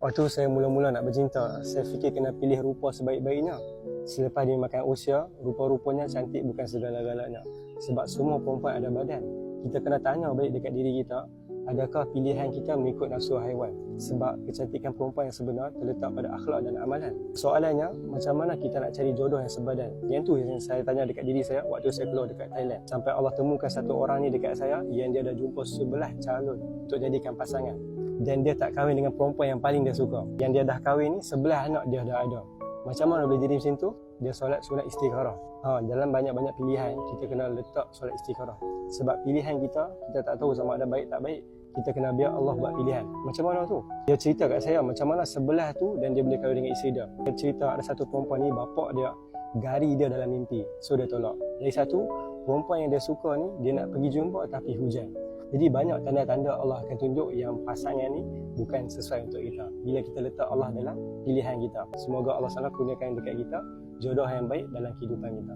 Waktu saya mula-mula nak bercinta, saya fikir kena pilih rupa sebaik-baiknya. Selepas dia makan usia, rupa-rupanya cantik bukan segala-galanya. Sebab semua perempuan ada badan. Kita kena tanya balik dekat diri kita, adakah pilihan kita mengikut nafsu haiwan? Sebab kecantikan perempuan yang sebenar terletak pada akhlak dan amalan. Soalannya, macam mana kita nak cari jodoh yang sebadan? Yang tu yang saya tanya dekat diri saya waktu saya keluar dekat Thailand. Sampai Allah temukan satu orang ni dekat saya yang dia dah jumpa 11 calon untuk jadikan pasangan. Dan dia tak kahwin dengan perempuan yang paling dia suka. Yang dia dah kahwin ni 11 anak dia dah ada. Macam mana boleh jadi macam tu? Dia solat sunat istikharah. Dalam banyak-banyak pilihan, kita kena letak solat istikharah. Sebab pilihan kita tak tahu sama ada baik tak baik. Kita kena biar Allah buat pilihan. Macam mana tu? Dia cerita kat saya macam mana 11 tu dan dia boleh kahwin dengan isteri dia. Dia cerita ada satu perempuan ni, bapak dia gari dia dalam mimpi. So dia tolak. Lagi satu, perempuan yang dia suka ni, dia nak pergi jumpa tapi hujan. Jadi banyak tanda-tanda Allah akan tunjuk yang pasangan ni bukan sesuai untuk kita. Bila kita letak Allah dalam pilihan kita. Semoga Allah SWT kurniakan dekat kita jodoh yang baik dalam kehidupan kita.